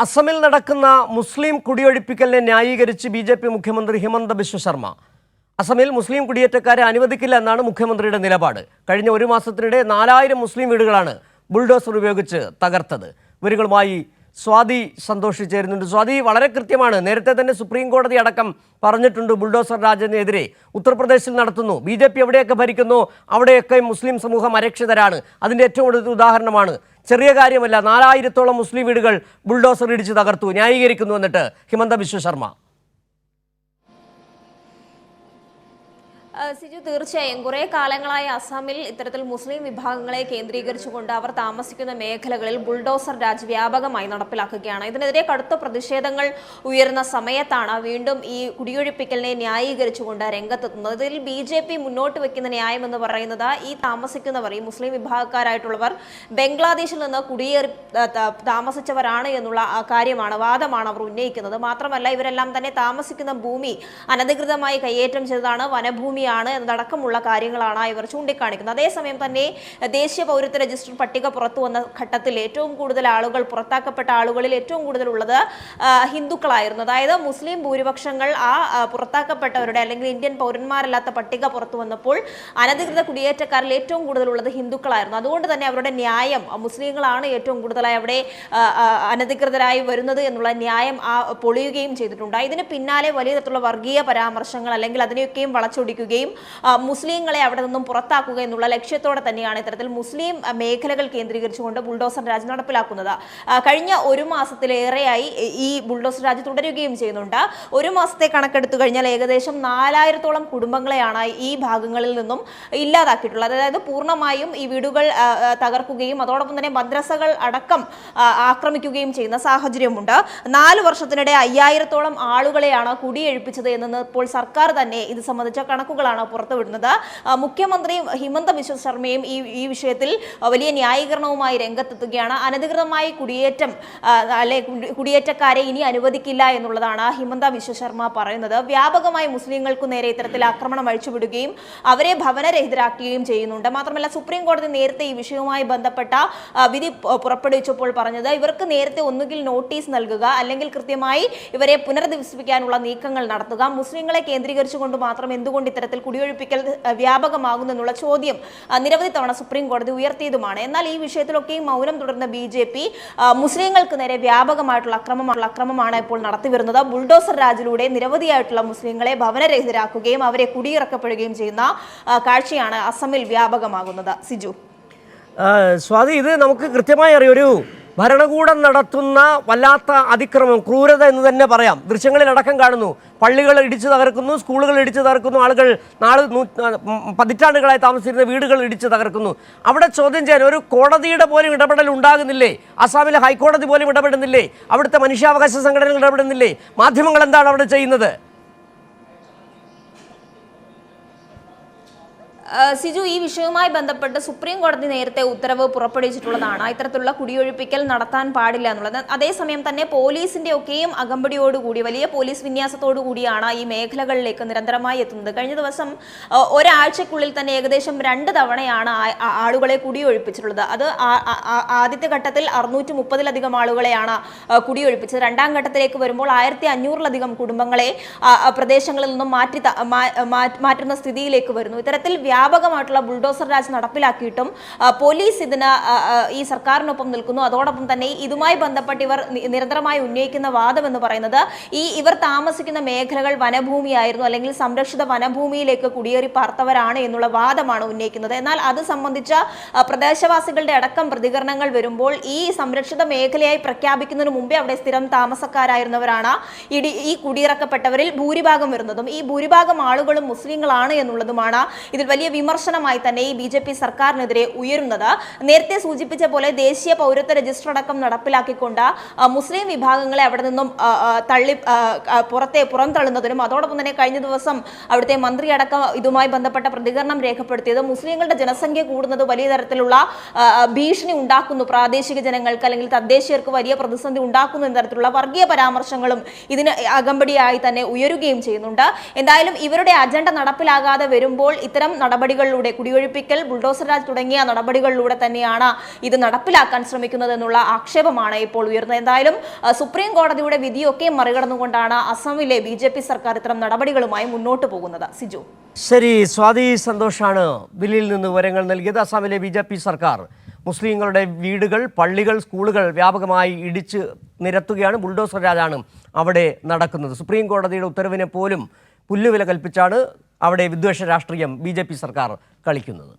അസമിൽ നടക്കുന്ന മുസ്ലിം കുടിയൊഴിപ്പിക്കലിനെ ന്യായീകരിച്ച് ബി.ജെ.പി. മുഖ്യമന്ത്രി ഹിമന്ത ബിശ്വ ശർമ്മ. അസമിൽ മുസ്ലിം കുടിയേറ്റക്കാരെ അനുവദിക്കില്ല എന്നാണ് മുഖ്യമന്ത്രിയുടെ നിലപാട്. കഴിഞ്ഞ ഒരു മാസത്തിനിടെ 4000 മുസ്ലിം വീടുകളാണ് ബുൾഡോസർ ഉപയോഗിച്ച് തകർത്തത്. വിവരങ്ങളുമായി സ്വാതി സന്തോഷ് ചേരുന്നുണ്ട്. സ്വാതി, വളരെ കൃത്യമാണ്. നേരത്തെ തന്നെ സുപ്രീം കോടതി അടക്കം പറഞ്ഞിട്ടുണ്ട് ബുൾഡോസർ രാജിനെതിരെ. ഉത്തർപ്രദേശിൽ നടത്തുന്നു. ബി.ജെ.പി. എവിടെയൊക്കെ ഭരിക്കുന്നു അവിടെയൊക്കെ മുസ്ലിം സമൂഹം അരക്ഷിതരാണ്. അതിൻ്റെ ഏറ്റവും കൂടുതൽ ഉദാഹരണമാണ്. ചെറിയ കാര്യമല്ല, 4000-ഓളം മുസ്ലിം വീടുകൾ ബുൾഡോസർ ഇടിച്ച് തകർത്തു. ന്യായീകരിക്കുന്നു എന്നിട്ട് ഹിമന്ത ബിശ്വ ശർമ്മ. സിജു, തീർച്ചയായും കുറേ കാലങ്ങളായി അസമിൽ ഇത്തരത്തിൽ മുസ്ലിം വിഭാഗങ്ങളെ കേന്ദ്രീകരിച്ചുകൊണ്ട് അവർ താമസിക്കുന്ന മേഖലകളിൽ ബുൾഡോസർ രാജ് വ്യാപകമായി നടപ്പിലാക്കുകയാണ്. ഇതിനെതിരെ കടുത്ത പ്രതിഷേധങ്ങൾ ഉയർന്ന സമയത്താണ് വീണ്ടും ഈ കുടിയൊഴിപ്പിക്കലിനെ ന്യായീകരിച്ചുകൊണ്ട് രംഗത്തെത്തുന്നത്. ഇതിൽ ബി.ജെ.പി. മുന്നോട്ട് വെക്കുന്ന ന്യായം എന്ന് പറയുന്നത് ഈ താമസിക്കുന്നവർ, ഈ മുസ്ലിം വിഭാഗക്കാരായിട്ടുള്ളവർ ബംഗ്ലാദേശിൽ നിന്ന് കുടിയേറി താമസിച്ചവരാണ് എന്നുള്ള കാര്യമാണ്, വാദമാണ് അവർ ഉന്നയിക്കുന്നത്. മാത്രമല്ല, ഇവരെല്ലാം തന്നെ താമസിക്കുന്ന ഭൂമി അനധികൃതമായി കയ്യേറ്റം ചെയ്തതാണ്, വനഭൂമിയാണ് എന്നതടക്കമുള്ള കാര്യങ്ങളാണ് ഇവർ ചൂണ്ടിക്കാണിക്കുന്നത്. അതേസമയം തന്നെ ദേശീയ പൗരത്വ രജിസ്റ്റർ പട്ടിക പുറത്തു വന്ന ഘട്ടത്തിൽ ഏറ്റവും കൂടുതൽ ആളുകൾ, പുറത്താക്കപ്പെട്ട ആളുകളിൽ ഏറ്റവും കൂടുതലുള്ളത് ഹിന്ദുക്കളായിരുന്നു. അതായത് മുസ്ലിം ഭൂരിപക്ഷങ്ങൾ ആ പുറത്താക്കപ്പെട്ടവരുടെ അല്ലെങ്കിൽ ഇന്ത്യൻ പൗരന്മാരല്ലാത്ത പട്ടിക പുറത്തു വന്നപ്പോൾ അനധികൃത കുടിയേറ്റക്കാരിൽ ഏറ്റവും കൂടുതലുള്ളത് ഹിന്ദുക്കളായിരുന്നു. അതുകൊണ്ട് തന്നെ അവരുടെ ന്യായം മുസ്ലിങ്ങളാണ് ഏറ്റവും കൂടുതലായി അവിടെ അനധികൃതരായി വരുന്നത് എന്നുള്ള ന്യായം പൊളിയുകയും ചെയ്തിട്ടുണ്ട്. ഇതിന് പിന്നാലെ വലിയ തരത്തിലുള്ള വർഗീയ പരാമർശങ്ങൾ അല്ലെങ്കിൽ അതിനെയൊക്കെയും വളച്ചൊടിക്കുകയും മുസ്ലിങ്ങളെ അവിടെ നിന്നും പുറത്താക്കുക എന്നുള്ള ലക്ഷ്യത്തോടെ തന്നെയാണ് ഇത്തരത്തിൽ മുസ്ലിം മേഖലകൾ കേന്ദ്രീകരിച്ചുകൊണ്ട് ബുൾഡോസർ രാജ് നടപ്പിലാക്കുന്നത്. കഴിഞ്ഞ ഒരു മാസത്തിലേറെയായി ഈ ബുൾഡോസർ രാജ് തുടരുകയും ചെയ്യുന്നുണ്ട്. ഒരു മാസത്തെ കണക്കെടുത്തു കഴിഞ്ഞാൽ ഏകദേശം 4000-ഓളം കുടുംബങ്ങളെയാണ് ഈ ഭാഗങ്ങളിൽ നിന്നും ഇല്ലാതാക്കിയിട്ടുള്ളത്. അതായത് പൂർണ്ണമായും ഈ വീടുകൾ തകർക്കുകയും അതോടൊപ്പം തന്നെ മദ്രസകൾ അടക്കം ആക്രമിക്കുകയും ചെയ്യുന്ന സാഹചര്യമുണ്ട്. 4 വർഷത്തിനിടെ 5000-ഓളം ആളുകളെയാണ് കുടിയൊഴിപ്പിച്ചത് എന്ന് ഇപ്പോൾ സർക്കാർ തന്നെ ഇത് സംബന്ധിച്ച കണക്കുകളാണ് പുറത്തുവിടുന്നത്. മുഖ്യമന്ത്രി ഹിമന്ത ബിശ്വ ശർമ്മയും ഈ വിഷയത്തിൽ വലിയ ന്യായീകരണവുമായി രംഗത്തെത്തുകയാണ്. അനധികൃതമായി കുടിയേറ്റക്കാരെ ഇനി അനുവദിക്കില്ല എന്നുള്ളതാണ് ഹിമന്ത ബിശ്വ ശർമ്മ പറയുന്നത്. വ്യാപകമായി മുസ്ലിങ്ങൾക്ക് നേരെ ഇത്തരത്തിൽ ആക്രമണം അഴിച്ചുവിടുകയും അവരെ ഭവനരഹിതരാക്കുകയും ചെയ്യുന്നുണ്ട്. മാത്രമല്ല, സുപ്രീം കോടതി നേരത്തെ ഈ വിഷയവുമായി ബന്ധപ്പെട്ട വിധി പുറപ്പെടുവിച്ചപ്പോൾ പറഞ്ഞത് ഇവർക്ക് നേരത്തെ ഒന്നുകിൽ നോട്ടീസ് നൽകുക അല്ലെങ്കിൽ കൃത്യമായി ഇവരെ പുനരധിവസിപ്പിക്കാനുള്ള നീക്കങ്ങൾ നടത്തുക. മുസ്ലിങ്ങളെ കേന്ദ്രീകരിച്ചുകൊണ്ട് മാത്രം എന്തുകൊണ്ട് ഇത്തരത്തിൽ കുടിയൊഴിപ്പിക്കൽ വ്യാപകമാകുന്നു എന്നുള്ള ചോദ്യം നിരവധി തവണ സുപ്രീം കോടതി ഉയർത്തിയതുമാണ്. എന്നാൽ ഈ വിഷയത്തിലൊക്കെയും മൗനം തുടർന്ന ബി.ജെ.പി. മുസ്ലിങ്ങൾക്ക് നേരെ വ്യാപകമായിട്ടുള്ള അക്രമമാണ് ഇപ്പോൾ നടത്തിവരുന്നത്. ബുൾഡോസർ രാജിലൂടെ നിരവധിയായിട്ടുള്ള മുസ്ലിങ്ങളെ ഭവനരഹിതരാക്കുകയും അവരെ കുടിയിറക്കപ്പെടുകയും ചെയ്യുന്ന കാഴ്ചയാണ് അസമിൽ വ്യാപകമാകുന്നത്. സിജു, സ്വാതി, ഇത് നമുക്ക് കൃത്യമായി അറിയാം. ഒരു ഭരണകൂടം നടത്തുന്ന വല്ലാത്ത അതിക്രമം, ക്രൂരത എന്ന് തന്നെ പറയാം. ദൃശ്യങ്ങളിലടക്കം കാണുന്നു. പള്ളികൾ ഇടിച്ചു തകർക്കുന്നു, സ്കൂളുകൾ ഇടിച്ചു തകർക്കുന്നു, ആളുകൾ പതിറ്റാണ്ടുകളായി താമസിച്ചിരുന്ന വീടുകൾ ഇടിച്ചു തകർക്കുന്നു. അവിടെ ചോദ്യം ചെയ്യാൻ ഒരു കോടതിയുടെ പോലും ഇടപെടൽ ഉണ്ടാകുന്നില്ലേ? അസാമിലെ ഹൈക്കോടതി പോലും ഇടപെടുന്നില്ലേ? അവിടുത്തെ മനുഷ്യാവകാശ സംഘടനകൾ ഇടപെടുന്നില്ലേ? മാധ്യമങ്ങൾ എന്താണ് അവിടെ ചെയ്യുന്നത്? സിജു, ഈ വിഷയവുമായി ബന്ധപ്പെട്ട് സുപ്രീം കോടതി നേരത്തെ ഉത്തരവ് പുറപ്പെടുവിച്ചിട്ടുള്ളതാണ്. ഇത്തരത്തിലുള്ള കുടിയൊഴിപ്പിക്കൽ നടത്താൻ പാടില്ല എന്നുള്ളത്. അതേസമയം തന്നെ പോലീസിന്റെ ഒക്കെയും അകമ്പടിയോടുകൂടി, വലിയ പോലീസ് വിന്യാസത്തോടു കൂടിയാണ് ഈ മേഖലകളിലേക്ക് നിരന്തരമായി എത്തുന്നത്. കഴിഞ്ഞ ദിവസം ഒരാഴ്ചക്കുള്ളിൽ തന്നെ ഏകദേശം 2 തവണയാണ് ആളുകളെ കുടിയൊഴിപ്പിച്ചിട്ടുള്ളത്. അത് ആദ്യത്തെ ഘട്ടത്തിൽ 630-ലധികം ആളുകളെയാണ് കുടിയൊഴിപ്പിച്ചത്. രണ്ടാം ഘട്ടത്തിലേക്ക് വരുമ്പോൾ 1500-ലധികം കുടുംബങ്ങളെ പ്രദേശങ്ങളിൽ നിന്നും മാറ്റുന്ന സ്ഥിതിയിലേക്ക് വരുന്നു. ഇത്തരത്തിൽ വ്യാപകമായിട്ടുള്ള ബുൾഡോസർ രാജ് നടപ്പിലാക്കിയിട്ടും പോലീസ് ഇതിന് ഈ സർക്കാരിനൊപ്പം നിൽക്കുന്നു. അതോടൊപ്പം തന്നെ ഇതുമായി ബന്ധപ്പെട്ട് ഇവർ നിരന്തരമായി ഉന്നയിക്കുന്ന വാദം എന്ന് പറയുന്നത് ഇവർ താമസിക്കുന്ന മേഖലകൾ വനഭൂമിയായിരുന്നു, അല്ലെങ്കിൽ സംരക്ഷിത വനഭൂമിയിലേക്ക് കുടിയേറി പാർത്തവരാണ് എന്നുള്ള വാദമാണ് ഉന്നയിക്കുന്നത്. എന്നാൽ അത് സംബന്ധിച്ച പ്രദേശവാസികളുടെ അടക്കം പ്രതികരണങ്ങൾ വരുമ്പോൾ ഈ സംരക്ഷിത മേഖലയായി പ്രഖ്യാപിക്കുന്നതിന് മുമ്പേ അവിടെ സ്ഥിരം താമസക്കാരായിരുന്നവരാണ് ഈ കുടിയിറക്കപ്പെട്ടവരിൽ ഭൂരിഭാഗം വരുന്നതും. ഈ ഭൂരിഭാഗം ആളുകളും മുസ്ലിങ്ങളാണ് എന്നുള്ളതുമാണ് ഇതിൽ വലിയ വിമർശനമായി തന്നെ ഈ ബി.ജെ.പി. സർക്കാരിനെതിരെ ഉയരുന്നത്. നേരത്തെ സൂചിപ്പിച്ച പോലെ ദേശീയ പൗരത്വ രജിസ്റ്റർ അടക്കം നടപ്പിലാക്കിക്കൊണ്ട് മുസ്ലിം വിഭാഗങ്ങളെ അവിടെ നിന്നും പുറന്തള്ളുന്നതിനും അതോടൊപ്പം തന്നെ കഴിഞ്ഞ ദിവസം അവിടുത്തെ മന്ത്രി അടക്കം ഇതുമായി ബന്ധപ്പെട്ട പ്രതികരണം രേഖപ്പെടുത്തിയത് മുസ്ലിങ്ങളുടെ ജനസംഖ്യ കൂടുന്നത് വലിയ തരത്തിലുള്ള ഭീഷണി ഉണ്ടാക്കുന്നു, പ്രാദേശിക ജനങ്ങൾക്ക് അല്ലെങ്കിൽ തദ്ദേശീയർക്ക് വലിയ പ്രതിസന്ധി ഉണ്ടാക്കുന്നു എന്ന തരത്തിലുള്ള വർഗീയ പരാമർശങ്ങളും ഇതിന് അകമ്പടിയായി തന്നെ ഉയരുകയും ചെയ്യുന്നുണ്ട്. എന്തായാലും ഇവരുടെ അജണ്ട നടപ്പിലാകാതെ വരുമ്പോൾ ഇത്തരം നടപടികളിലൂടെ കുടിയൊഴിപ്പിക്കൽ, ബുൾഡോസർ രാജ് തുടങ്ങിയ നടപടികളിലൂടെ തന്നെയാണ് ഇത് നടപ്പിലാക്കാൻ ശ്രമിക്കുന്നത് എന്നുള്ള ആക്ഷേപമാണ് ഇപ്പോൾ ഉയർന്നത്. എന്തായാലും സുപ്രീം കോടതിയുടെ വിധിയൊക്കെ മറികടന്നുകൊണ്ടാണ് അസമിലെ BJP സർക്കാർ ഇത്തരം നടപടികളുമായി മുന്നോട്ട് പോകുന്നത്. സിജു. ശരി, സ്വാതി സന്തോഷാണ് ദില്ലിയിൽ നിന്ന് വിവരങ്ങൾ നൽകിയത്. അസാമിലെ BJP സർക്കാർ മുസ്ലിങ്ങളുടെ വീടുകൾ, പള്ളികൾ, സ്കൂളുകൾ വ്യാപകമായി ഇടിച്ച് നിരത്തുകയാണ്. ബുൾഡോസർ രാജാണ് അവിടെ നടക്കുന്നത്. സുപ്രീം കോടതിയുടെ ഉത്തരവിനെ പോലും പുല്ലുവില കൽപ്പിച്ചാണ് അവിടെ വിദ്വേഷ രാഷ്ട്രീയം BJP സർക്കാർ കളിക്കുന്നത്.